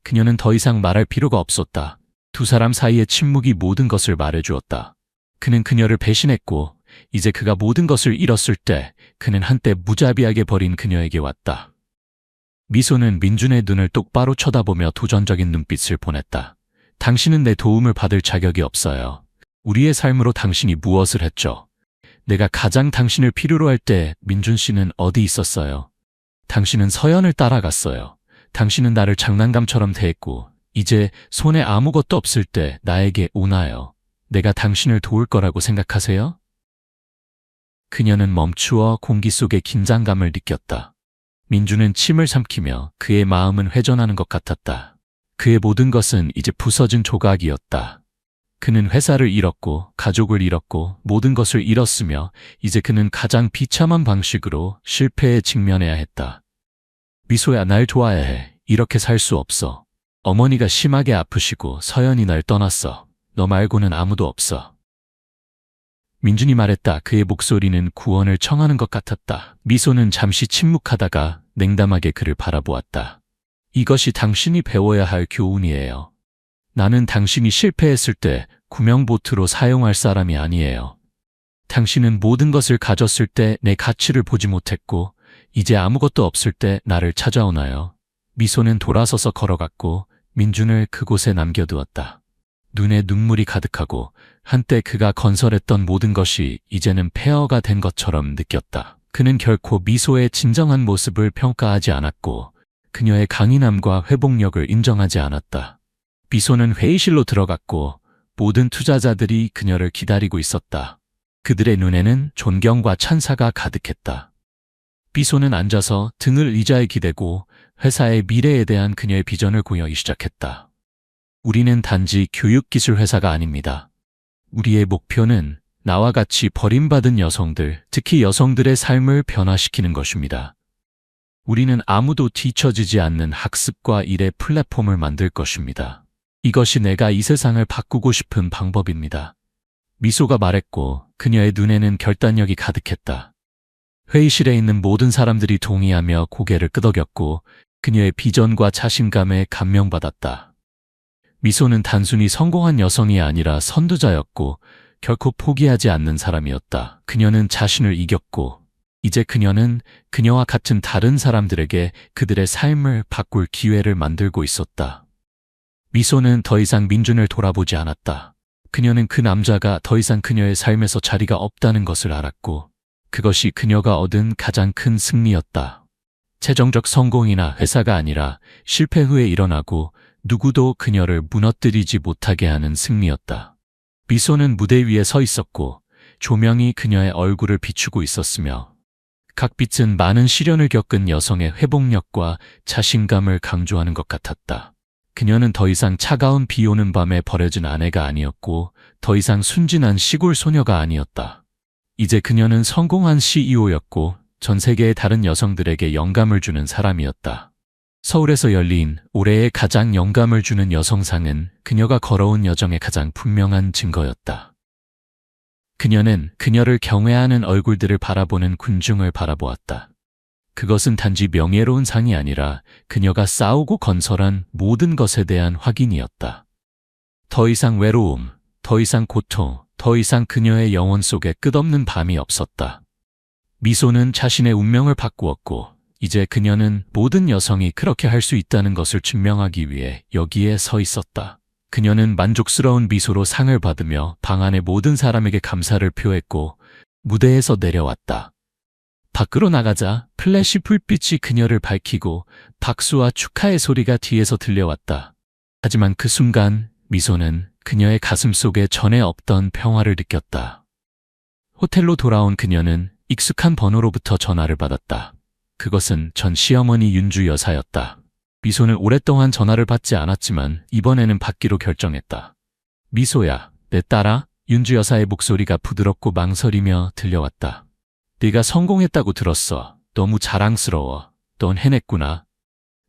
그녀는 더 이상 말할 필요가 없었다. 두 사람 사이의 침묵이 모든 것을 말해주었다. 그는 그녀를 배신했고 이제 그가 모든 것을 잃었을 때 그는 한때 무자비하게 버린 그녀에게 왔다. 미소는 민준의 눈을 똑바로 쳐다보며 도전적인 눈빛을 보냈다. 당신은 내 도움을 받을 자격이 없어요. 우리의 삶으로 당신이 무엇을 했죠? 내가 가장 당신을 필요로 할 때 민준 씨는 어디 있었어요? 당신은 서연을 따라갔어요. 당신은 나를 장난감처럼 대했고 이제 손에 아무것도 없을 때 나에게 오나요? 내가 당신을 도울 거라고 생각하세요? 그녀는 멈추어 공기 속의 긴장감을 느꼈다. 민준은 침을 삼키며 그의 마음은 회전하는 것 같았다. 그의 모든 것은 이제 부서진 조각이었다. 그는 회사를 잃었고 가족을 잃었고 모든 것을 잃었으며 이제 그는 가장 비참한 방식으로 실패에 직면해야 했다. 미소야, 날 좋아야 해. 이렇게 살 수 없어. 어머니가 심하게 아프시고 서연이 날 떠났어. 너 말고는 아무도 없어. 민준이 말했다. 그의 목소리는 구원을 청하는 것 같았다. 미소는 잠시 침묵하다가 냉담하게 그를 바라보았다. 이것이 당신이 배워야 할 교훈이에요. 나는 당신이 실패했을 때 구명보트로 사용할 사람이 아니에요. 당신은 모든 것을 가졌을 때 내 가치를 보지 못했고 이제 아무것도 없을 때 나를 찾아오나요? 미소는 돌아서서 걸어갔고 민준을 그곳에 남겨두었다. 눈에 눈물이 가득하고 한때 그가 건설했던 모든 것이 이제는 폐허가 된 것처럼 느꼈다. 그는 결코 미소의 진정한 모습을 평가하지 않았고 그녀의 강인함과 회복력을 인정하지 않았다. 미소는 회의실로 들어갔고 모든 투자자들이 그녀를 기다리고 있었다. 그들의 눈에는 존경과 찬사가 가득했다. 미소는 앉아서 등을 의자에 기대고 회사의 미래에 대한 그녀의 비전을 공유하기 시작했다. 우리는 단지 교육기술 회사가 아닙니다. 우리의 목표는 나와 같이 버림받은 여성들, 특히 여성들의 삶을 변화시키는 것입니다. 우리는 아무도 뒤처지지 않는 학습과 일의 플랫폼을 만들 것입니다. 이것이 내가 이 세상을 바꾸고 싶은 방법입니다. 미소가 말했고 그녀의 눈에는 결단력이 가득했다. 회의실에 있는 모든 사람들이 동의하며 고개를 끄덕였고 그녀의 비전과 자신감에 감명받았다. 미소는 단순히 성공한 여성이 아니라 선두자였고 결코 포기하지 않는 사람이었다. 그녀는 자신을 이겼고 이제 그녀는 그녀와 같은 다른 사람들에게 그들의 삶을 바꿀 기회를 만들고 있었다. 미소는 더 이상 민준을 돌아보지 않았다. 그녀는 그 남자가 더 이상 그녀의 삶에서 자리가 없다는 것을 알았고 그것이 그녀가 얻은 가장 큰 승리였다. 재정적 성공이나 회사가 아니라 실패 후에 일어나고 누구도 그녀를 무너뜨리지 못하게 하는 승리였다. 미소는 무대 위에 서 있었고 조명이 그녀의 얼굴을 비추고 있었으며 각 빛은 많은 시련을 겪은 여성의 회복력과 자신감을 강조하는 것 같았다. 그녀는 더 이상 차가운 비 오는 밤에 버려진 아내가 아니었고 더 이상 순진한 시골 소녀가 아니었다. 이제 그녀는 성공한 CEO였고 전 세계의 다른 여성들에게 영감을 주는 사람이었다. 서울에서 열린 올해의 가장 영감을 주는 여성상은 그녀가 걸어온 여정의 가장 분명한 증거였다. 그녀는 그녀를 경외하는 얼굴들을 바라보는 군중을 바라보았다. 그것은 단지 명예로운 상이 아니라 그녀가 싸우고 건설한 모든 것에 대한 확인이었다. 더 이상 외로움, 더 이상 고통, 더 이상 그녀의 영혼 속에 끝없는 밤이 없었다. 미소는 자신의 운명을 바꾸었고 이제 그녀는 모든 여성이 그렇게 할 수 있다는 것을 증명하기 위해 여기에 서 있었다. 그녀는 만족스러운 미소로 상을 받으며 방 안의 모든 사람에게 감사를 표했고 무대에서 내려왔다. 밖으로 나가자 플래시 불빛이 그녀를 밝히고 박수와 축하의 소리가 뒤에서 들려왔다. 하지만 그 순간 미소는 그녀의 가슴 속에 전에 없던 평화를 느꼈다. 호텔로 돌아온 그녀는 익숙한 번호로부터 전화를 받았다. 그것은 전 시어머니 윤주 여사였다. 미소는 오랫동안 전화를 받지 않았지만 이번에는 받기로 결정했다. 미소야, 내 딸아? 윤주 여사의 목소리가 부드럽고 망설이며 들려왔다. 네가 성공했다고 들었어. 너무 자랑스러워. 넌 해냈구나.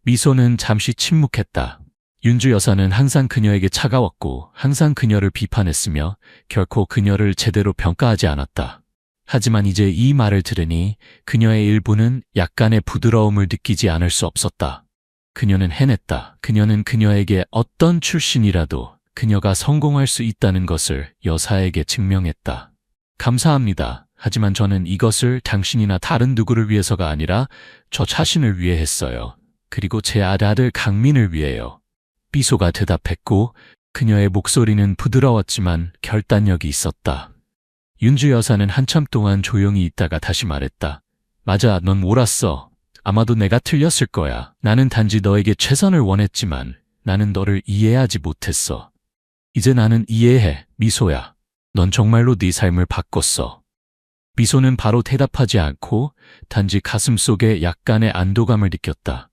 미소는 잠시 침묵했다. 윤주 여사는 항상 그녀에게 차가웠고 항상 그녀를 비판했으며 결코 그녀를 제대로 평가하지 않았다. 하지만 이제 이 말을 들으니 그녀의 일부는 약간의 부드러움을 느끼지 않을 수 없었다. 그녀는 해냈다. 그녀는 그녀에게 어떤 출신이라도 그녀가 성공할 수 있다는 것을 여사에게 증명했다. 감사합니다. 하지만 저는 이것을 당신이나 다른 누구를 위해서가 아니라 저 자신을 위해 했어요. 그리고 제 아들 강민을 위해요. 미소가 대답했고 그녀의 목소리는 부드러웠지만 결단력이 있었다. 윤주 여사는 한참 동안 조용히 있다가 다시 말했다. 맞아, 넌 옳았어. 아마도 내가 틀렸을 거야. 나는 단지 너에게 최선을 원했지만 나는 너를 이해하지 못했어. 이제 나는 이해해, 미소야. 넌 정말로 네 삶을 바꿨어. 미소는 바로 대답하지 않고 단지 가슴 속에 약간의 안도감을 느꼈다.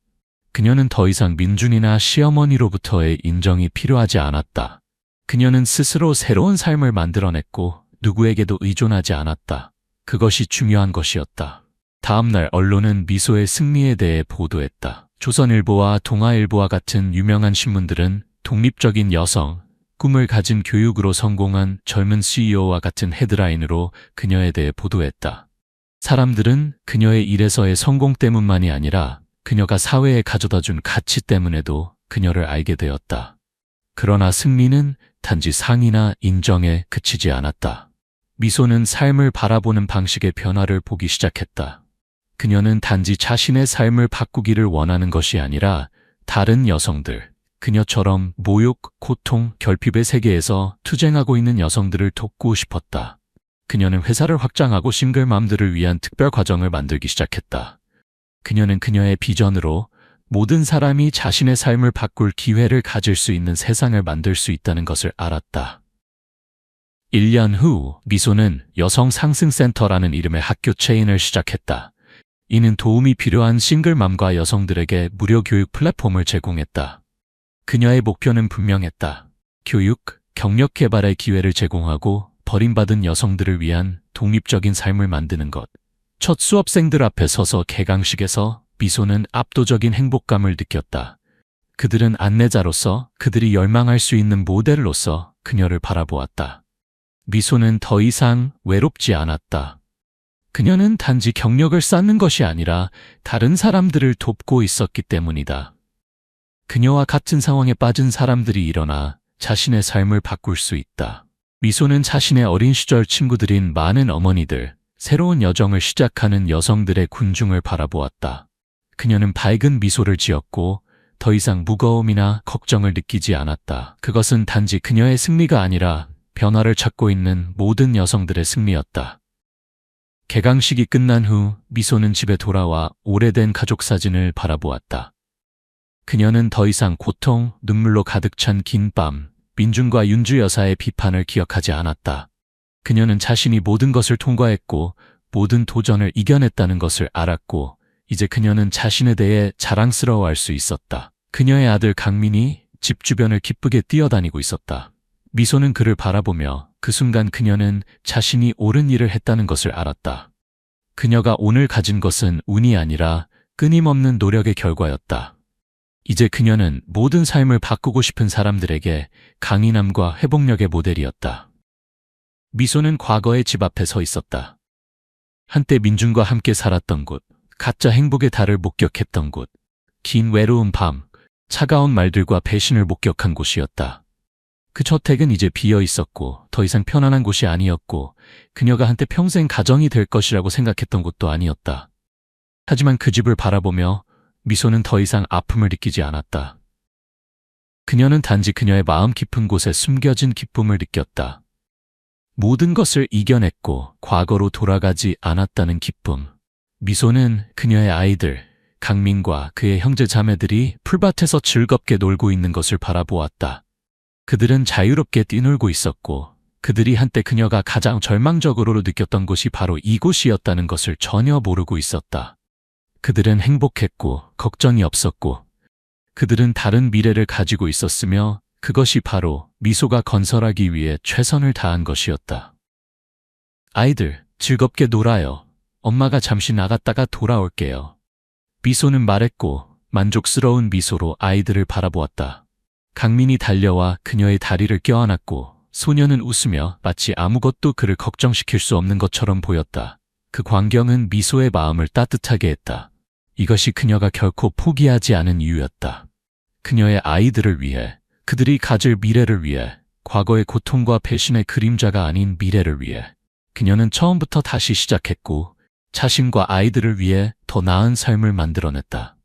그녀는 더 이상 민준이나 시어머니로부터의 인정이 필요하지 않았다. 그녀는 스스로 새로운 삶을 만들어냈고 누구에게도 의존하지 않았다. 그것이 중요한 것이었다. 다음 날 언론은 미소의 승리에 대해 보도했다. 조선일보와 동아일보와 같은 유명한 신문들은 독립적인 여성, 꿈을 가진 교육으로 성공한 젊은 CEO와 같은 헤드라인으로 그녀에 대해 보도했다. 사람들은 그녀의 일에서의 성공 때문만이 아니라 그녀가 사회에 가져다준 가치 때문에도 그녀를 알게 되었다. 그러나 승리는 단지 상이나 인정에 그치지 않았다. 미소는 삶을 바라보는 방식의 변화를 보기 시작했다. 그녀는 단지 자신의 삶을 바꾸기를 원하는 것이 아니라 다른 여성들, 그녀처럼 모욕, 고통, 결핍의 세계에서 투쟁하고 있는 여성들을 돕고 싶었다. 그녀는 회사를 확장하고 싱글맘들을 위한 특별 과정을 만들기 시작했다. 그녀는 그녀의 비전으로 모든 사람이 자신의 삶을 바꿀 기회를 가질 수 있는 세상을 만들 수 있다는 것을 알았다. 1년 후 미소는 여성 상승센터라는 이름의 학교 체인을 시작했다. 이는 도움이 필요한 싱글맘과 여성들에게 무료 교육 플랫폼을 제공했다. 그녀의 목표는 분명했다. 교육, 경력 개발의 기회를 제공하고 버림받은 여성들을 위한 독립적인 삶을 만드는 것. 첫 수업생들 앞에 서서 개강식에서 미소는 압도적인 행복감을 느꼈다. 그들은 안내자로서 그들이 열망할 수 있는 모델로서 그녀를 바라보았다. 미소는 더 이상 외롭지 않았다. 그녀는 단지 경력을 쌓는 것이 아니라 다른 사람들을 돕고 있었기 때문이다. 그녀와 같은 상황에 빠진 사람들이 일어나 자신의 삶을 바꿀 수 있다. 미소는 자신의 어린 시절 친구들인 많은 어머니들, 새로운 여정을 시작하는 여성들의 군중을 바라보았다. 그녀는 밝은 미소를 지었고 더 이상 무거움이나 걱정을 느끼지 않았다. 그것은 단지 그녀의 승리가 아니라 변화를 찾고 있는 모든 여성들의 승리였다. 개강식이 끝난 후 미소는 집에 돌아와 오래된 가족 사진을 바라보았다. 그녀는 더 이상 고통, 눈물로 가득 찬 긴 밤, 민준과 윤주 여사의 비판을 기억하지 않았다. 그녀는 자신이 모든 것을 통과했고 모든 도전을 이겨냈다는 것을 알았고 이제 그녀는 자신에 대해 자랑스러워할 수 있었다. 그녀의 아들 강민이 집 주변을 기쁘게 뛰어다니고 있었다. 미소는 그를 바라보며 그 순간 그녀는 자신이 옳은 일을 했다는 것을 알았다. 그녀가 오늘 가진 것은 운이 아니라 끊임없는 노력의 결과였다. 이제 그녀는 모든 삶을 바꾸고 싶은 사람들에게 강인함과 회복력의 모델이었다. 미소는 과거의 집 앞에 서 있었다. 한때 민준과 함께 살았던 곳, 가짜 행복의 달을 목격했던 곳, 긴 외로운 밤, 차가운 말들과 배신을 목격한 곳이었다. 그 저택은 이제 비어 있었고 더 이상 편안한 곳이 아니었고 그녀가 한때 평생 가정이 될 것이라고 생각했던 곳도 아니었다. 하지만 그 집을 바라보며 미소는 더 이상 아픔을 느끼지 않았다. 그녀는 단지 그녀의 마음 깊은 곳에 숨겨진 기쁨을 느꼈다. 모든 것을 이겨냈고 과거로 돌아가지 않았다는 기쁨. 미소는 그녀의 아이들, 강민과 그의 형제 자매들이 풀밭에서 즐겁게 놀고 있는 것을 바라보았다. 그들은 자유롭게 뛰놀고 있었고 그들이 한때 그녀가 가장 절망적으로 느꼈던 곳이 바로 이곳이었다는 것을 전혀 모르고 있었다. 그들은 행복했고 걱정이 없었고 그들은 다른 미래를 가지고 있었으며 그것이 바로 미소가 건설하기 위해 최선을 다한 것이었다. 아이들, 즐겁게 놀아요. 엄마가 잠시 나갔다가 돌아올게요. 미소는 말했고 만족스러운 미소로 아이들을 바라보았다. 강민이 달려와 그녀의 다리를 껴안았고 소녀는 웃으며 마치 아무것도 그를 걱정시킬 수 없는 것처럼 보였다. 그 광경은 미소의 마음을 따뜻하게 했다. 이것이 그녀가 결코 포기하지 않은 이유였다. 그녀의 아이들을 위해, 그들이 가질 미래를 위해, 과거의 고통과 배신의 그림자가 아닌 미래를 위해. 그녀는 처음부터 다시 시작했고 자신과 아이들을 위해 더 나은 삶을 만들어냈다.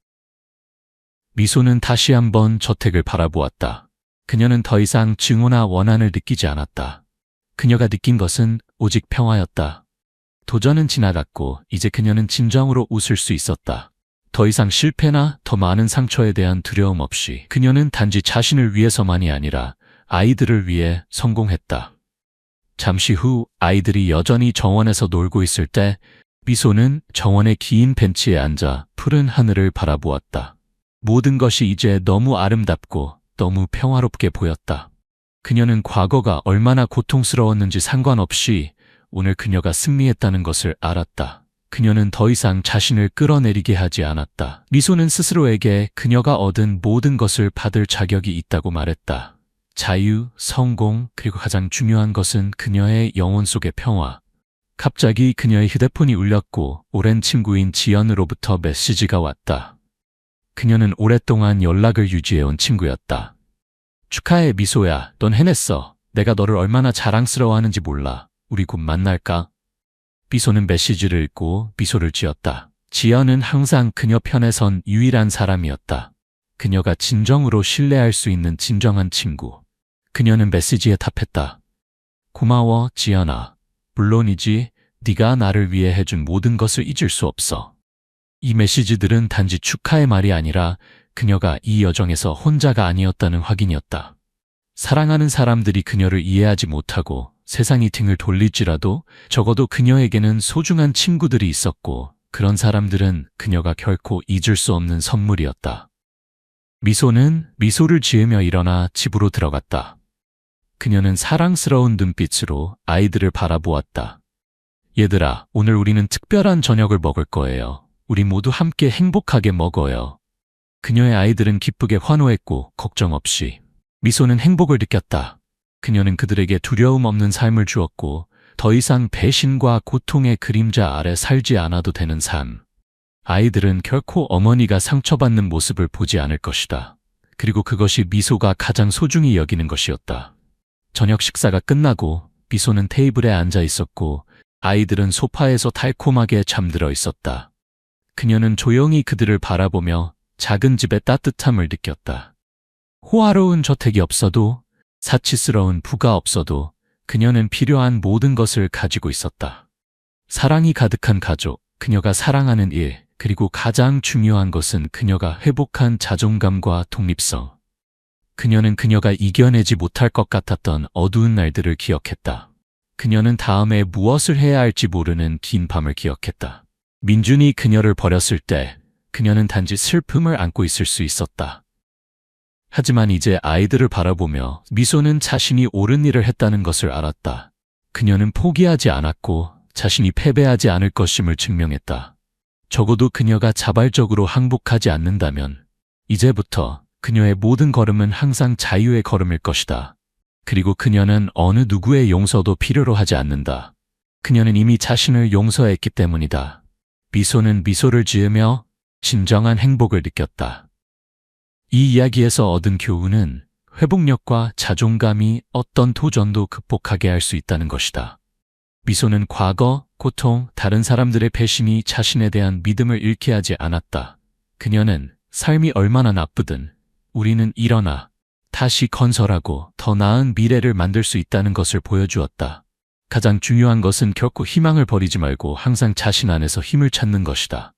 미소는 다시 한번 저택을 바라보았다. 그녀는 더 이상 증오나 원한을 느끼지 않았다. 그녀가 느낀 것은 오직 평화였다. 도전은 지나갔고 이제 그녀는 진정으로 웃을 수 있었다. 더 이상 실패나 더 많은 상처에 대한 두려움 없이 그녀는 단지 자신을 위해서만이 아니라 아이들을 위해 성공했다. 잠시 후 아이들이 여전히 정원에서 놀고 있을 때 미소는 정원의 긴 벤치에 앉아 푸른 하늘을 바라보았다. 모든 것이 이제 너무 아름답고 너무 평화롭게 보였다. 그녀는 과거가 얼마나 고통스러웠는지 상관없이 오늘 그녀가 승리했다는 것을 알았다. 그녀는 더 이상 자신을 끌어내리게 하지 않았다. 미소는 스스로에게 그녀가 얻은 모든 것을 받을 자격이 있다고 말했다. 자유, 성공, 그리고 가장 중요한 것은 그녀의 영혼 속의 평화. 갑자기 그녀의 휴대폰이 울렸고 오랜 친구인 지연으로부터 메시지가 왔다. 그녀는 오랫동안 연락을 유지해온 친구였다. 축하해 미소야, 넌 해냈어. 내가 너를 얼마나 자랑스러워하는지 몰라. 우리 곧 만날까? 미소는 메시지를 읽고 미소를 지었다. 지연은 항상 그녀 편에 선 유일한 사람이었다. 그녀가 진정으로 신뢰할 수 있는 진정한 친구. 그녀는 메시지에 답했다. 고마워, 지연아. 물론이지, 네가 나를 위해 해준 모든 것을 잊을 수 없어. 이 메시지들은 단지 축하의 말이 아니라 그녀가 이 여정에서 혼자가 아니었다는 확인이었다. 사랑하는 사람들이 그녀를 이해하지 못하고 세상이 등을 돌릴지라도 적어도 그녀에게는 소중한 친구들이 있었고 그런 사람들은 그녀가 결코 잊을 수 없는 선물이었다. 미소는 미소를 지으며 일어나 집으로 들어갔다. 그녀는 사랑스러운 눈빛으로 아이들을 바라보았다. 얘들아, 오늘 우리는 특별한 저녁을 먹을 거예요. 우리 모두 함께 행복하게 먹어요. 그녀의 아이들은 기쁘게 환호했고 걱정 없이. 미소는 행복을 느꼈다. 그녀는 그들에게 두려움 없는 삶을 주었고 더 이상 배신과 고통의 그림자 아래 살지 않아도 되는 삶. 아이들은 결코 어머니가 상처받는 모습을 보지 않을 것이다. 그리고 그것이 미소가 가장 소중히 여기는 것이었다. 저녁 식사가 끝나고 미소는 테이블에 앉아 있었고 아이들은 소파에서 달콤하게 잠들어 있었다. 그녀는 조용히 그들을 바라보며 작은 집의 따뜻함을 느꼈다. 호화로운 저택이 없어도 사치스러운 부가 없어도 그녀는 필요한 모든 것을 가지고 있었다. 사랑이 가득한 가족, 그녀가 사랑하는 일, 그리고 가장 중요한 것은 그녀가 회복한 자존감과 독립성. 그녀는 그녀가 이겨내지 못할 것 같았던 어두운 날들을 기억했다. 그녀는 다음에 무엇을 해야 할지 모르는 긴 밤을 기억했다. 민준이 그녀를 버렸을 때 그녀는 단지 슬픔을 안고 있을 수 있었다. 하지만 이제 아이들을 바라보며 미소는 자신이 옳은 일을 했다는 것을 알았다. 그녀는 포기하지 않았고 자신이 패배하지 않을 것임을 증명했다. 적어도 그녀가 자발적으로 항복하지 않는다면 이제부터 그녀의 모든 걸음은 항상 자유의 걸음일 것이다. 그리고 그녀는 어느 누구의 용서도 필요로 하지 않는다. 그녀는 이미 자신을 용서했기 때문이다. 미소는 미소를 지으며 진정한 행복을 느꼈다. 이 이야기에서 얻은 교훈은 회복력과 자존감이 어떤 도전도 극복하게 할 수 있다는 것이다. 미소는 과거, 고통, 다른 사람들의 배신이 자신에 대한 믿음을 잃게 하지 않았다. 그녀는 삶이 얼마나 나쁘든 우리는 일어나 다시 건설하고 더 나은 미래를 만들 수 있다는 것을 보여주었다. 가장 중요한 것은 결코 희망을 버리지 말고 항상 자신 안에서 힘을 찾는 것이다.